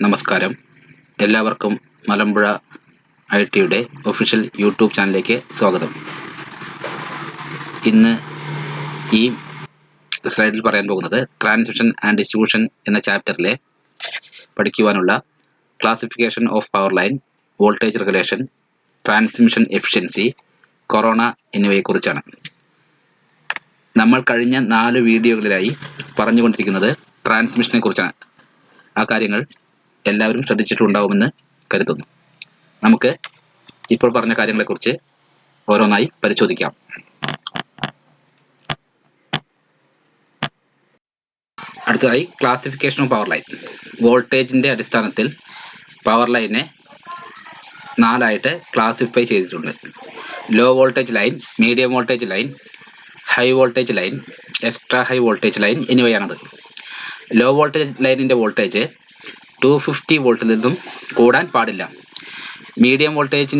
നമസ്കാരം. എല്ലാവർക്കും Malampuzha IT-യുടെ official YouTube ചാനലിലേക്ക് സ്വാഗതം. ഇന്ന് ഈ സ്ലൈഡിൽ പറയാൻ പോകുന്നത് ട്രാൻസ്മിഷൻ ആൻഡ് ഡിസ്ട്രിബ്യൂഷൻ എന്ന ചാപ്റ്ററിലെ പഠിക്കുവാനുള്ള classification of power line, voltage regulation, transmission efficiency, corona എന്നിവയെക്കുറിച്ചാണ്. നമ്മൾ കഴിഞ്ഞ 4 വീഡിയോകളിലായി പറഞ്ഞുകൊണ്ടിരിക്കുന്നത് ട്രാൻസ്മിഷനെ കുറിച്ചാണ്. ആ കാര്യങ്ങൾ എല്ലാവരും ശ്രദ്ധിച്ചിട്ടുണ്ടാവുമെന്ന് കരുതുന്നു. നമുക്ക് ഇപ്പോൾ പറഞ്ഞ കാര്യങ്ങളെക്കുറിച്ച് ഓരോന്നായി പരിശോധിക്കാം. അടുത്തതായി ക്ലാസിഫിക്കേഷൻ ഓഫ് പവർ ലൈൻ. വോൾട്ടേജിൻ്റെ അടിസ്ഥാനത്തിൽ പവർ ലൈനെ 4 ആയിട്ട് ക്ലാസിഫൈ ചെയ്തിട്ടുണ്ട്. Low voltage line, medium voltage line, high voltage line, extra high voltage line എന്നിവയാണത്. ലോ വോൾട്ടേജ് ലൈനിൻ്റെ വോൾട്ടേജ് 250 വോൾട്ടിൽ നിന്നും കൂടാൻ പാടില്ല. മീഡിയം വോൾട്ടേജ്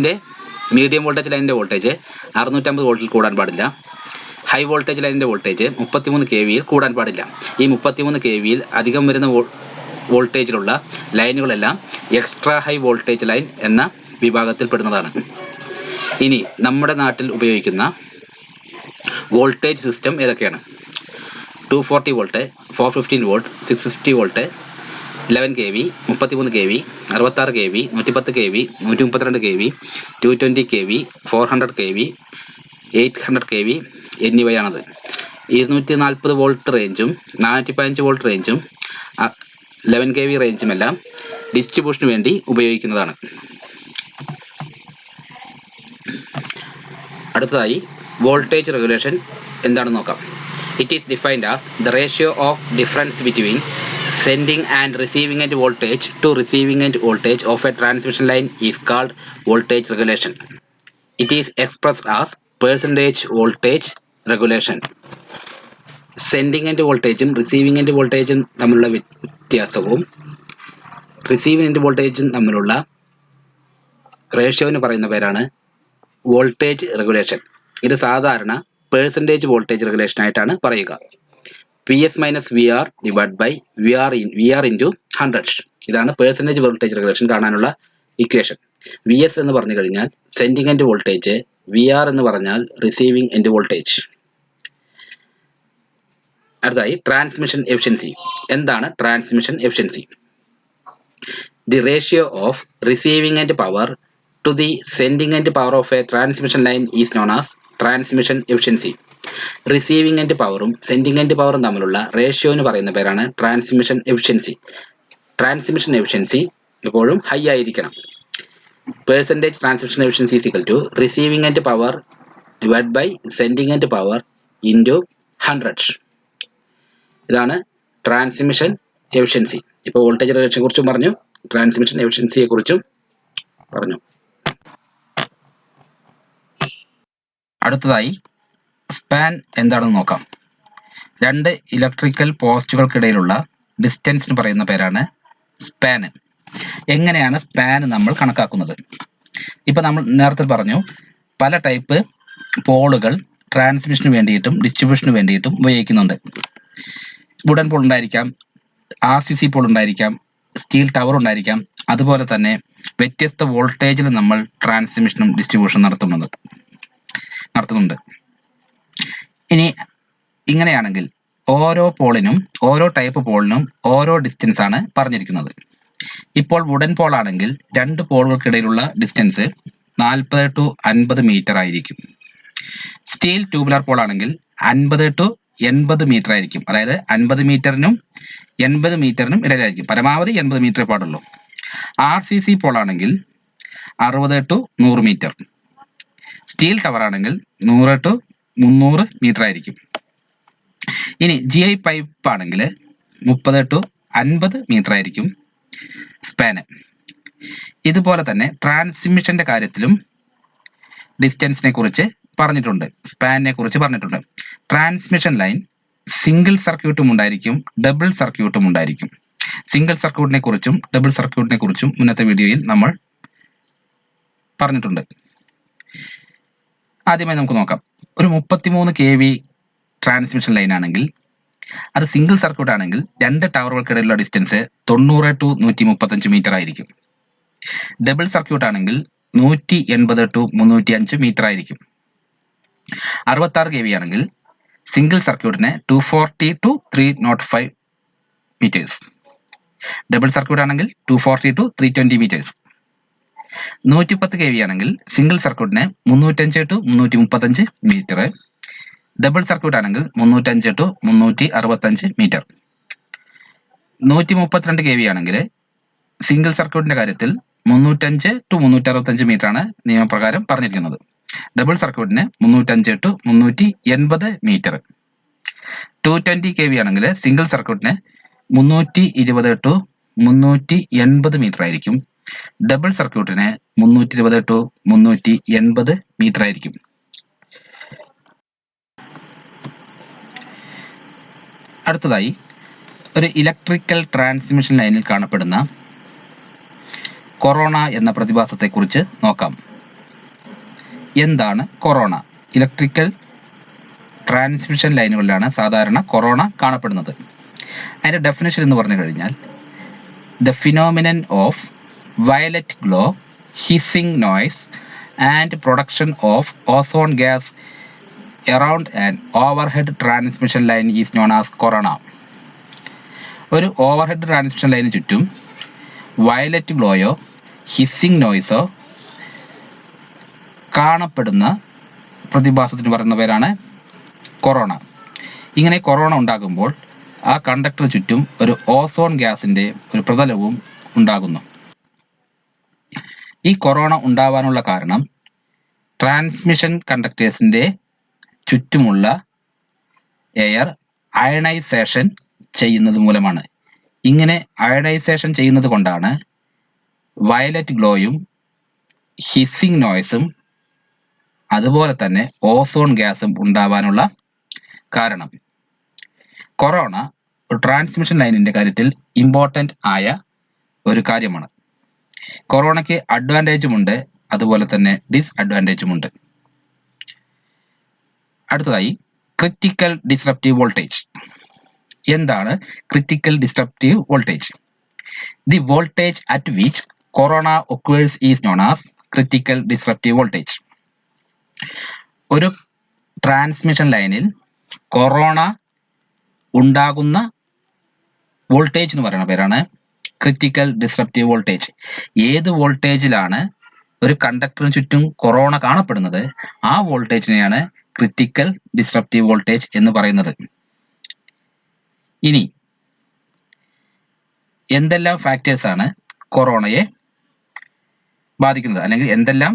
ലൈനിൻ്റെ വോൾട്ടേജ് 650 വോൾട്ടിൽ കൂടാൻ പാടില്ല. ഹൈ വോൾട്ടേജ് ലൈനിൻ്റെ വോൾട്ടേജ് 33 kVയിൽ കൂടാൻ പാടില്ല. ഈ 33 kVയിൽ അധികം വരുന്ന വോൾട്ടേജിലുള്ള ലൈനുകളെല്ലാം എക്സ്ട്രാ ഹൈ വോൾട്ടേജ് ലൈൻ എന്ന വിഭാഗത്തിൽപ്പെടുന്നതാണ്. ഇനി നമ്മുടെ നാട്ടിൽ ഉപയോഗിക്കുന്ന വോൾട്ടേജ് സിസ്റ്റം ഏതൊക്കെയാണ്? 240 volt, 415 volt, 650 volt, 11 kV, 33 kV, 66 kV, 110 kV, 132 kV, 220 kV, 400 kV, 800 kV എന്നിവയാണത്. 240 വോൾട്ട് റേഞ്ചും 415 വോൾട്ട് റേഞ്ചും 11 kV റേഞ്ചുമെല്ലാം ഡിസ്ട്രിബ്യൂഷന് വേണ്ടി ഉപയോഗിക്കുന്നതാണ്. അടുത്തതായി വോൾട്ടേജ് റെഗുലേഷൻ എന്താണെന്ന് നോക്കാം. It is defined as the ratio of difference between sending and receiving end voltage to receiving end voltage of a transmission line is called voltage regulation. It is expressed as percentage voltage regulation. Sending end വോൾട്ടേജും receiving end വോൾട്ടേജും തമ്മിലുള്ള വ്യത്യാസവും receiving end വോൾട്ടേജും തമ്മിലുള്ള റേഷ്യോന് പറയുന്ന പേരാണ് voltage regulation. ഇത് സാധാരണ പെർസെൻറ്റേജ് വോൾട്ടേജ് റെഗുലേഷൻ ആയിട്ടാണ് പറയുക. PS - VR divide by VR into 100. ഇതാണ് പെർസെൻറ്റേജ് വോൾട്ടേജ് റെഗുലേഷൻ കാണാനുള്ള ഇക്വേഷൻ. VS എന്ന് പറഞ്ഞു കഴിഞ്ഞാൽ സെൻഡിങ് എൻഡ് വോൾട്ടേജ്, VR എന്ന് പറഞ്ഞാൽ റിസീവിങ് എൻഡ് വോൾട്ടേജ്. അടുത്തായി ട്രാൻസ്മിഷൻ എഫിഷ്യൻസി. എന്താണ് transmission efficiency? The ratio of receiving end power to the sending end power of a transmission line is known as transmission efficiency. Receiving end പവറും sending end പവറും തമ്മിലുള്ള ratio എന്ന് പറയുന്ന പേരാണ് transmission efficiency. Transmission efficiency എപ്പോഴും high ആയിരിക്കണം. Percentage transmission efficiency is equal to receiving end power divide by sending end power into 100. ഇതാണ് transmission efficiency. ഇപ്പോൾ വോൾട്ടേജ് റെഗുലേഷനെ കുറിച്ചും പറഞ്ഞു, ട്രാൻസ്മിഷൻ എഫിഷ്യൻസിയെ കുറിച്ചും പറഞ്ഞു. അടുത്തതായി സ്പാൻ എന്താണെന്ന് നോക്കാം. 2 ഇലക്ട്രിക്കൽ പോസ്റ്റുകൾക്കിടയിലുള്ള ഡിസ്റ്റൻസിന് പറയുന്ന പേരാണ് സ്പാന്. എങ്ങനെയാണ് സ്പാൻ നമ്മൾ കണക്കാക്കുന്നത്? ഇപ്പം നമ്മൾ നേരത്തെ പറഞ്ഞു, പല ടൈപ്പ് പോളുകൾ ട്രാൻസ്മിഷന് വേണ്ടിയിട്ടും ഡിസ്ട്രിബ്യൂഷന് വേണ്ടിയിട്ടും ഉപയോഗിക്കുന്നുണ്ട്. വുഡൻ പോൾ ഉണ്ടായിരിക്കാം, RCC പോൾ ഉണ്ടായിരിക്കാം, സ്റ്റീൽ ടവർ ഉണ്ടായിരിക്കാം. അതുപോലെ തന്നെ വ്യത്യസ്ത വോൾട്ടേജിൽ നമ്മൾ ട്രാൻസ്മിഷനും ഡിസ്ട്രിബ്യൂഷനും നടത്തുന്നുണ്ട്. ഇനി ഇങ്ങനെയാണെങ്കിൽ ഓരോ ടൈപ്പ് പോളിനും ഓരോ ഡിസ്റ്റൻസ് ആണ് പറഞ്ഞിരിക്കുന്നത്. ഇപ്പോൾ വുഡൻ പോൾ ആണെങ്കിൽ 2 പോളുകൾക്കിടയിലുള്ള ഡിസ്റ്റൻസ് 40 to 50 മീറ്റർ ആയിരിക്കും. സ്റ്റീൽ ട്യൂബുലർ പോൾ ആണെങ്കിൽ 50 to 80 മീറ്റർ ആയിരിക്കും. അതായത് 50 മീറ്ററിനും 80 മീറ്ററിനും ഇടയിലായിരിക്കും. പരമാവധി 80 മീറ്റർ പാടുള്ളൂ. RCC പോൾ ആണെങ്കിൽ 60 to 100 മീറ്റർ. സ്റ്റീൽ ടവർ ആണെങ്കിൽ 100 to 300 മീറ്റർ ആയിരിക്കും. ഇനി GI പൈപ്പ് ആണെങ്കിൽ 30 to 50 മീറ്റർ ആയിരിക്കും സ്പാന്. ഇതുപോലെ തന്നെ ട്രാൻസ്മിഷന്റെ കാര്യത്തിലും ഡിസ്റ്റൻസിനെ കുറിച്ച് പറഞ്ഞിട്ടുണ്ട്, സ്പാനിനെ കുറിച്ച് പറഞ്ഞിട്ടുണ്ട്. ട്രാൻസ്മിഷൻ ലൈൻ സിംഗിൾ സർക്യൂട്ടും ഉണ്ടായിരിക്കും, ഡബിൾ സർക്യൂട്ടും ഉണ്ടായിരിക്കും. സിംഗിൾ സർക്യൂട്ടിനെ കുറിച്ചും ഡബിൾ സർക്യൂട്ടിനെ കുറിച്ചും മുന്നത്തെ വീഡിയോയിൽ നമ്മൾ പറഞ്ഞിട്ടുണ്ട്. ആദ്യമായി നമുക്ക് നോക്കാം. ഒരു 33 kV ട്രാൻസ്മിഷൻ ലൈൻ ആണെങ്കിൽ അത് സിംഗിൾ സർക്യൂട്ട് ആണെങ്കിൽ രണ്ട് ടവറുകൾക്കിടയിലുള്ള ഡിസ്റ്റൻസ് 90 to 135 മീറ്റർ ആയിരിക്കും. ഡബിൾ സർക്യൂട്ട് ആണെങ്കിൽ 180 to 305 മീറ്റർ ആയിരിക്കും. 66 kV ആണെങ്കിൽ സിംഗിൾ സർക്യൂട്ടിന് 240 to 305 മീറ്റേഴ്സ്. ഡബിൾ സർക്യൂട്ട് ആണെങ്കിൽ 240 to 320 മീറ്റേഴ്സ്. 110 kV ആണെങ്കിൽ സിംഗിൾ സർക്യൂട്ടിന് 305 to 335 മീറ്റർ. ഡബിൾ സർക്യൂട്ട് ആണെങ്കിൽ 305 to 365 മീറ്റർ. 132 kV ആണെങ്കിൽ സിംഗിൾ സർക്യൂട്ടിന്റെ കാര്യത്തിൽ 305 to 365 മീറ്റർ ആണ് നിയമപ്രകാരം പറഞ്ഞിരിക്കുന്നത്. ഡബിൾ സർക്യൂട്ടിന് 305 to 380 മീറ്റർ. 220 kV ആണെങ്കിൽ സിംഗിൾ സർക്യൂട്ടിന് 320 to 380 മീറ്റർ ആയിരിക്കും. ഡബിൾ സർക്യൂട്ടിന് 320 to 380 മീറ്റർ ആയിരിക്കും. അടുത്തതായി ഒരു ഇലക്ട്രിക്കൽ ട്രാൻസ്മിഷൻ ലൈനിൽ കാണപ്പെടുന്ന കൊറോണ എന്ന പ്രതിഭാസത്തെക്കുറിച്ച് നോക്കാം. എന്താണ് കൊറോണ? ഇലക്ട്രിക്കൽ ട്രാൻസ്മിഷൻ ലൈനുകളിലാണ് സാധാരണ കൊറോണ കാണപ്പെടുന്നത്. അതിൻ്റെ ഡെഫിനേഷൻ എന്ന് പറഞ്ഞു കഴിഞ്ഞാൽ the phenomenon of violet glow, hissing noise and production of ozone gas around an overhead transmission line is known as corona. ഒരു ഓവർഹെഡ് ട്രാൻസ്മിഷൻ ലൈനിന് ചുറ്റും വയലറ്റ് ഗ്ലോയോ ഹിസ്സിംഗ് നോയ്സോ കാണപ്പെടുന്ന പ്രതിഭാസത്തിന് പറയുന്ന പേരാണ് കൊറോണ. ഇങ്ങനെ കൊറോണ ഉണ്ടാകുമ്പോൾ ആ കണ്ടക്ടറിന് ചുറ്റും ഒരു ഓസോൺ ഗ്യാസിൻ്റെ ഒരു പ്രതലവും ഉണ്ടാകുന്നു. ഈ കൊറോണ ഉണ്ടാവാനുള്ള കാരണം ട്രാൻസ്മിഷൻ കണ്ടക്ടേഴ്സിൻ്റെ ചുറ്റുമുള്ള എയർ അയണൈസേഷൻ ചെയ്യുന്നത് മൂലമാണ്. ഇങ്ങനെ അയണൈസേഷൻ ചെയ്യുന്നത് കൊണ്ടാണ് വയലറ്റ് ഗ്ലോയും ഹിസ്സിംഗ് നോയ്സും അതുപോലെ തന്നെ ഓസോൺ ഗ്യാസും ഉണ്ടാവാനുള്ള കാരണം. കൊറോണ ഒരു ട്രാൻസ്മിഷൻ ലൈനിൻ്റെ കാര്യത്തിൽ ഇമ്പോർട്ടൻ്റ് ആയ ഒരു കാര്യമാണ്. കൊറോണയ്ക്ക് അഡ്വാൻറ്റേജുമുണ്ട്, അതുപോലെ തന്നെ ഡിസ്അഡ്വാൻറ്റേജുമുണ്ട്. അടുത്തതായി ക്രിറ്റിക്കൽ ഡിസ്റപ്റ്റീവ് വോൾട്ടേജ്. എന്താണ് critical disruptive voltage? The voltage at which corona occurs is known as critical disruptive voltage. ഒരു ട്രാൻസ്മിഷൻ ലൈനിൽ കൊറോണ ഉണ്ടാകുന്ന വോൾട്ടേജ് എന്ന് പറയുന്ന പേരാണ് ക്രിറ്റിക്കൽ ഡിസ്റപ്റ്റീവ് വോൾട്ടേജ്. ഏത് വോൾട്ടേജിലാണ് ഒരു കണ്ടക്ടറിന് ചുറ്റും കൊറോണ കാണപ്പെടുന്നത് ആ വോൾട്ടേജിനെയാണ് ക്രിറ്റിക്കൽ ഡിസ്റപ്റ്റീവ് വോൾട്ടേജ് എന്ന് പറയുന്നത്. ഇനി എന്തെല്ലാം ഫാക്ടേഴ്സ് ആണ് കൊറോണയെ ബാധിക്കുന്നത്, അല്ലെങ്കിൽ എന്തെല്ലാം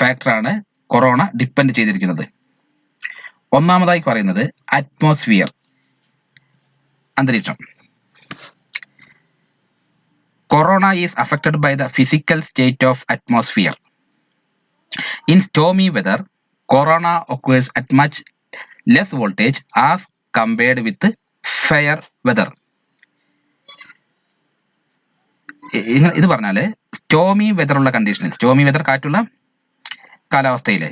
ഫാക്ടറാണ് കൊറോണ ഡിപ്പെൻഡ് ചെയ്തിരിക്കുന്നത്? ഒന്നാമതായി പറയുന്നത് അറ്റ്മോസ്ഫിയർ, അന്തരീക്ഷം. Corona is affected by the physical state of atmosphere. In stormy weather, corona occurs at much less voltage as compared with fair weather. ഇത് പറഞ്ഞാൽ സ്റ്റോമി വെതർ ഉള്ള കണ്ടീഷനിൽ, സ്റ്റോമി വെതർ കാറ്റുള്ള കാലാവസ്ഥയിൽ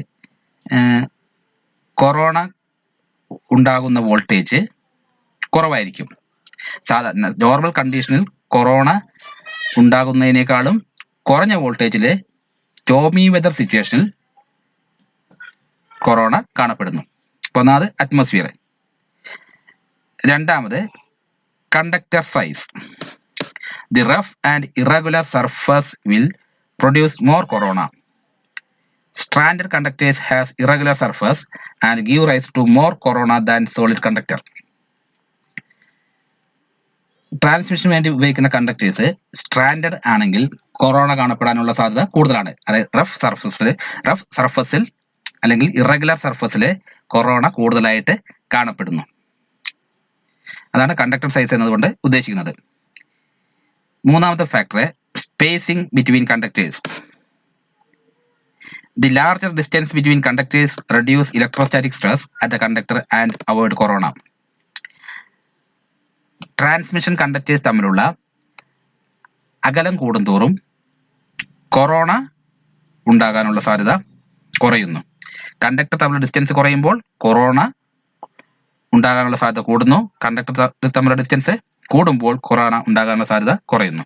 കൊറോണ ഉണ്ടാകുന്ന വോൾട്ടേജ് കുറവായിരിക്കും. സാധാരണ നോർമൽ കണ്ടീഷനിൽ കൊറോണ ഉണ്ടാകുന്നതിനേക്കാളും കുറഞ്ഞ വോൾട്ടേജിൽ സ്റ്റോമി വെതർ സിറ്റുവേഷനിൽ കൊറോണ കാണപ്പെടുന്നു. ഒന്നാമത് അറ്റ്മോസ്ഫിയർ. രണ്ടാമത് conductor size. The rough and irregular surface will produce more corona. Stranded conductors has irregular surface and give rise to more corona than solid conductor. ട്രാൻസ്മിഷന് വേണ്ടി ഉപയോഗിക്കുന്ന കണ്ടക്ടേഴ്സ് സ്ട്രാൻഡഡ് ആണെങ്കിൽ corona കാണപ്പെടാനുള്ള സാധ്യത കൂടുതലാണ്. അതായത് റഫ് സർഫസിൽ അല്ലെങ്കിൽ ഇറഗുലർ സർഫസിൽ കൊറോണ കൂടുതലായിട്ട് കാണപ്പെടുന്നു. അതാണ് കണ്ടക്ടർ സൈസ് എന്നതുകൊണ്ട് ഉദ്ദേശിക്കുന്നത്. മൂന്നാമത്തെ factor spacing between conductors. The larger distance between conductors reduce electrostatic stress at the conductor and avoid corona. Transmission conductors തമ്മിലുള്ള അകലം കൂടുന്തോറും കൊറോണ ഉണ്ടാകാനുള്ള സാധ്യത കുറയുന്നു. കണ്ടക്ടർ തമ്മിലുള്ള ഡിസ്റ്റൻസ് കുറയുമ്പോൾ കൊറോണ ഉണ്ടാകാനുള്ള സാധ്യത കൂടുന്നു. കണ്ടക്ടർ തമ്മിലുള്ള ഡിസ്റ്റൻസ് കൂടുമ്പോൾ കൊറോണ ഉണ്ടാകാനുള്ള സാധ്യത കുറയുന്നു.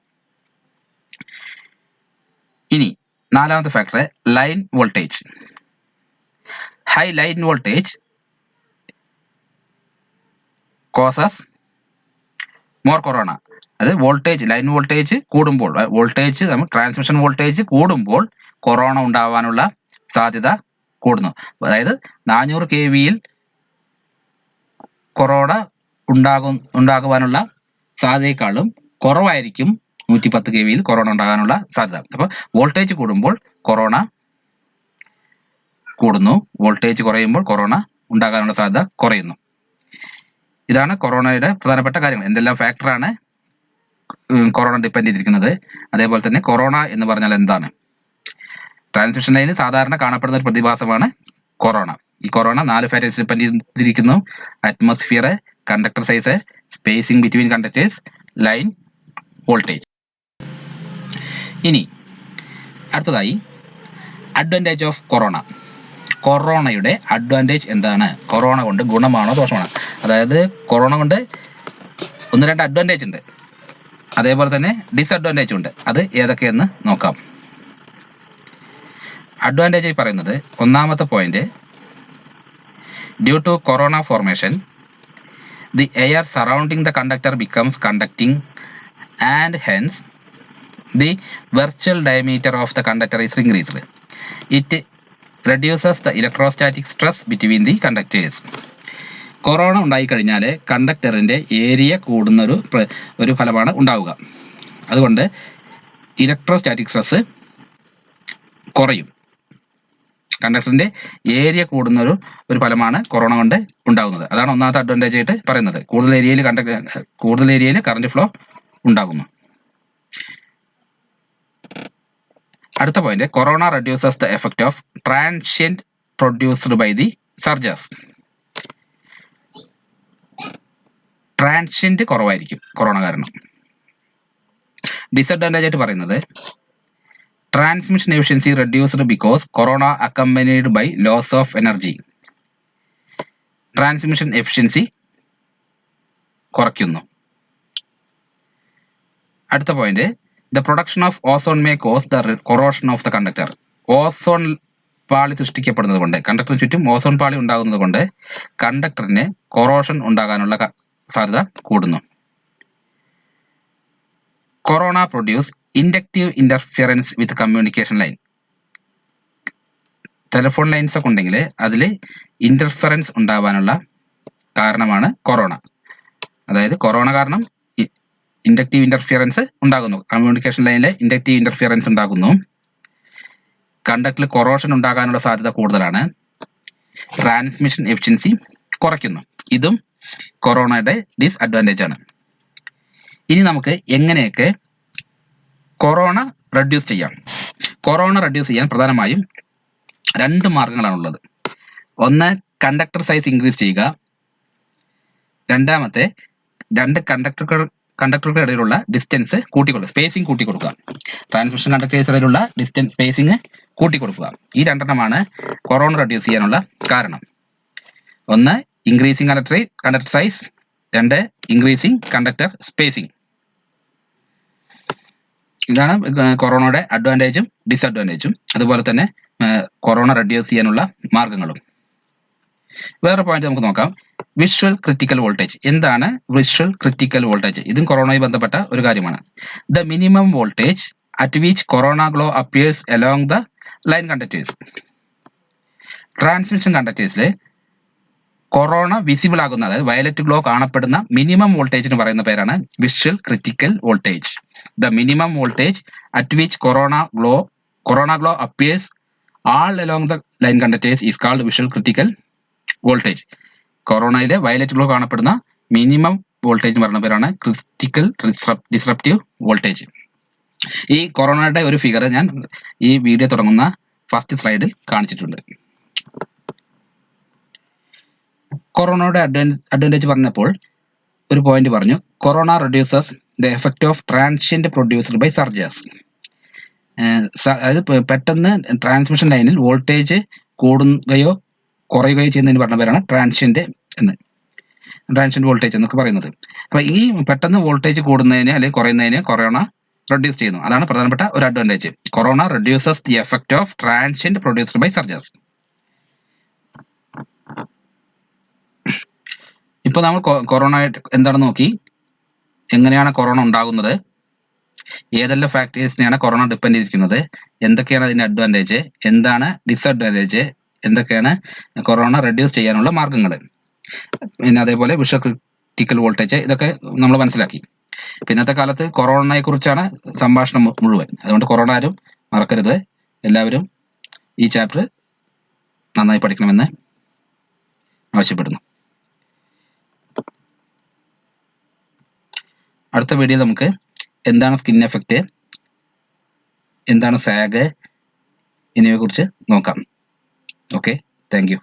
ഇനി നാലാമത്തെ factor line voltage. High line voltage causes more corona. അത് ലൈൻ വോൾട്ടേജ് കൂടുമ്പോൾ, നമ്മൾ ട്രാൻസ്മിഷൻ വോൾട്ടേജ് കൂടുമ്പോൾ കൊറോണ ഉണ്ടാവാനുള്ള സാധ്യത കൂടുന്നു. അതായത് 400 kVയിൽ കൊറോണ ഉണ്ടാകുവാനുള്ള സാധ്യതയെക്കാളും കുറവായിരിക്കും 110 kVയിൽ കൊറോണ ഉണ്ടാകാനുള്ള സാധ്യത. അപ്പോൾ വോൾട്ടേജ് കൂടുമ്പോൾ കൊറോണ കൂടുന്നു, വോൾട്ടേജ് കുറയുമ്പോൾ കൊറോണ ഉണ്ടാകാനുള്ള സാധ്യത കുറയുന്നു. ഇതാണ് കൊറോണയുടെ പ്രധാനപ്പെട്ട കാര്യങ്ങൾ. എന്തെല്ലാം ഫാക്ടറാണ് കൊറോണ ഡിപ്പെൻഡ് ചെയ്തിരിക്കുന്നത്. അതേപോലെ തന്നെ കൊറോണ എന്ന് പറഞ്ഞാൽ എന്താണ്? ട്രാൻസ്മിഷൻ ലൈനിൽ സാധാരണ കാണപ്പെടുന്ന ഒരു പ്രതിഭാസമാണ് കൊറോണ. ഈ കൊറോണ 4 ഫാക്ടേഴ്സ് ഡിപ്പെൻഡ് ചെയ്തിരിക്കുന്നു: atmosphere, conductor size, spacing between conductors, line voltage. ഇനി അടുത്തതായി അഡ്വാൻറ്റേജ് ഓഫ് കൊറോണ. കൊറോണയുടെ അഡ്വാൻറ്റേജ് എന്താണ്? കൊറോണ കൊണ്ട് ഗുണമാണോ ദോഷമാണോ? അതായത് കൊറോണ കൊണ്ട് 1-2 അഡ്വാൻറ്റേജ് ഉണ്ട്, അതേപോലെ തന്നെ ഡിസഡ്വാൻറ്റേജ് ഉണ്ട്. അത് ഏതൊക്കെയെന്ന് നോക്കാം. അഡ്വാൻറ്റേജ് ആയി പറയുന്നത്, ഒന്നാമത്തെ point, due to corona formation the air surrounding the conductor becomes conducting and hence the virtual diameter of the conductor is increased. It reduces the electrostatic stress between the conductors. Corona ഉണ്ടായിക്കഴിഞ്ഞാൽ കണ്ടക്ടറിൻ്റെ area കൂടുന്ന ഒരു ഫലമാണ് ഉണ്ടാവുക. അതുകൊണ്ട് electrostatic stress കുറയും. കണ്ടക്ടറിൻ്റെ area കൂടുന്ന ഒരു ഫലമാണ് കൊറോണ കൊണ്ട് ഉണ്ടാകുന്നത്. അതാണ് ഒന്നാമത്തെ അഡ്വാൻറ്റേജ് ആയിട്ട് പറയുന്നത്. കൂടുതൽ ഏരിയയിൽ കറണ്ട് ഫ്ലോ ഉണ്ടാകുന്നു. അടുത്ത point, corona reduces the effect of transient produced by the surges. Transient കുറവായിരിക്കും കൊറോണ കാരണം. ഡിസഡ്വാൻറ്റേജ് ആയിട്ട് പറയുന്നത്, transmission efficiency reduced because corona accompanied by loss of energy. Transmission efficiency കുറയ്ക്കുന്നു. അടുത്ത point, the production of ozone may cause the corrosion of the conductor. Ozone പാളി സൃഷ്ടിക്കപ്പെടുന്നത് കൊണ്ട്, കണ്ടക്ടറിന് ചുറ്റും ഓസോൺ പാളി ഉണ്ടാകുന്നത് കൊണ്ട് കണ്ടക്ടറിന് കൊറോഷൻ ഉണ്ടാകാനുള്ള സാധ്യത കൂടുന്നു. കൊറോണ പ്രൊഡ്യൂസ് ഇൻഡക്റ്റീവ് ഇന്റർഫിയറൻസ് വിത്ത് കമ്മ്യൂണിക്കേഷൻ ലൈൻ. ടെലിഫോൺ ലൈൻസ് ഒക്കെ ഉണ്ടെങ്കിൽ അതിൽ ഇന്റർഫിയറൻസ് ഉണ്ടാവാനുള്ള കാരണമാണ് കൊറോണ. അതായത് കൊറോണ കാരണം ഇൻഡക്റ്റീവ് ഇന്റർഫിയറൻസ് ഉണ്ടാകുന്നു, കമ്മ്യൂണിക്കേഷൻ ലൈനിലെ ഇൻഡക്റ്റീവ് ഇന്റർഫിയറൻസ് ഉണ്ടാകുന്നു. കണ്ടക്ടറിൽ കൊറോഷൻ ഉണ്ടാകാനുള്ള സാധ്യത കൂടുതലാണ്. ട്രാൻസ്മിഷൻ എഫിഷ്യൻസി കുറയ്ക്കുന്നു. ഇതും കൊറോണയുടെ ഡിസ്അഡ്വാൻറ്റേജ് ആണ്. ഇനി നമുക്ക് എങ്ങനെയൊക്കെ കൊറോണ റെഡ്യൂസ് ചെയ്യാം? കൊറോണ റെഡ്യൂസ് ചെയ്യാൻ പ്രധാനമായും 2 മാർഗങ്ങളാണുള്ളത്. ഒന്ന്, കണ്ടക്ടർ സൈസ് ഇൻക്രീസ് ചെയ്യുക. രണ്ടാമത്തെ, 2 കണ്ടക്ടറുകളുടെ ഇടയിലുള്ള ഡിസ്റ്റൻസ് കൂട്ടിക്കൊടുക്കുക, സ്പേസിംഗ് കൂട്ടിക്കൊടുക്കുക. ട്രാൻസ്മിഷൻ കണ്ടക്ടേഴ്സ് ഇടയിലുള്ള ഡിസ്റ്റൻസ് സ്പേസിംഗ് കൂട്ടിക്കൊടുക്കുക. ഈ 2 കൊറോണ റെഡ്യൂസ് ചെയ്യാനുള്ള കാരണം. ഒന്ന്, increasing conductor size. 2, increasing conductor spacing. ഇതാണ് കൊറോണയുടെ അഡ്വാൻറ്റേജും ഡിസഡ്വാൻറ്റേജും, അതുപോലെ തന്നെ കൊറോണ റെഡ്യൂസ് ചെയ്യാനുള്ള മാർഗങ്ങളും. വേറെ പോയിന്റ് നമുക്ക് നോക്കാം, വിഷ്വൽ ക്രിറ്റിക്കൽ വോൾട്ടേജ്. എന്താണ് വിഷ്വൽ ക്രിറ്റിക്കൽ വോൾട്ടേജ്? ഇതും കൊറോണയുമായി ബന്ധപ്പെട്ട ഒരു കാര്യമാണ്. The minimum voltage at which corona glow appears along the line conductors. Transmission കണ്ടക്ടേഴ്സിൽ കൊറോണ വിസിബിൾ ആകുന്ന, അതായത് വയലറ്റ് ഗ്ലോ കാണപ്പെടുന്ന മിനിമം വോൾട്ടേജിന് പറയുന്ന പേരാണ് visual critical voltage. The minimum voltage at which corona glow appears all along the line conductors is called visual critical voltage. കൊറോണയിലെ violet glow കാണപ്പെടുന്ന minimum voltage എന്ന് പറയുന്ന പേരാണ് ക്രിറ്റിക്കൽ ഡിസ്റപ്റ്റീവ് വോൾട്ടേജ്. ഈ കൊറോണയുടെ ഒരു ഫിഗർ ഞാൻ ഈ വീഡിയോ തുടങ്ങുന്ന ഫസ്റ്റ് സ്ലൈഡിൽ കാണിച്ചിട്ടുണ്ട്. കൊറോണയുടെ അഡ്വാൻറ്റേജ് പറഞ്ഞപ്പോൾ ഒരു പോയിന്റ് പറഞ്ഞു, corona reduces the effect of transient produced by surges. അതായത് പെട്ടെന്ന് ട്രാൻസ്മിഷൻ ലൈനിൽ വോൾട്ടേജ് കൂടുകയോ കുറയുകയോ ചെയ്യുന്നതിന് പറഞ്ഞ പേരാണ് ട്രാൻഷ്യന്റ് എന്ന്. ട്രാൻഷ്യന്റ് വോൾട്ടേജ് എന്നൊക്കെ പറയുന്നത്. അപ്പോൾ ഈ പെട്ടെന്ന് വോൾട്ടേജ് കൂടുന്നതിന് അല്ലെങ്കിൽ കുറയുന്നതിന് കൊറോണ റെഡ്യൂസ് ചെയ്യുന്നു. അതാണ് പ്രധാനപ്പെട്ട ഒരു advantage. Corona reduces the effect of transient produced by surges. ഇപ്പോൾ നമ്മൾ കൊറോണ എന്താണെന്ന് നോക്കി, എങ്ങനെയാണ് കൊറോണ ഉണ്ടാകുന്നത്, ഏതെല്ലാം ഫാക്ടേഴ്സിനെയാണ് കൊറോണ ഡിപ്പെൻഡ് ചെയ്തിരിക്കുന്നത്, എന്തൊക്കെയാണ് അതിൻ്റെ അഡ്വാൻറ്റേജ്, എന്താണ് ഡിസഡ്വാൻറ്റേജ്, എന്തൊക്കെയാണ് കൊറോണ റെഡ്യൂസ് ചെയ്യാനുള്ള മാർഗ്ഗങ്ങൾ, പിന്നെ അതേപോലെ വിഷ്വൽ ക്രിട്ടിക്കൽ വോൾട്ടേജ്, ഇതൊക്കെ നമ്മൾ മനസ്സിലാക്കി. ഇന്നത്തെ കാലത്ത് കൊറോണയെക്കുറിച്ചാണ് സംഭാഷണം മുഴുവൻ. അതുകൊണ്ട് കൊറോണ ആരും മറക്കരുത്. എല്ലാവരും ഈ ചാപ്റ്റർ നന്നായി പഠിക്കണമെന്ന് ആവശ്യപ്പെടുന്നു. അടുത്ത വീഡിയോ നമുക്ക് എന്താണ് സ്കിൻ എഫക്റ്റ്, എന്താണ് സാഗ് എന്നിവയെക്കുറിച്ച് നോക്കാം. Okay, thank you.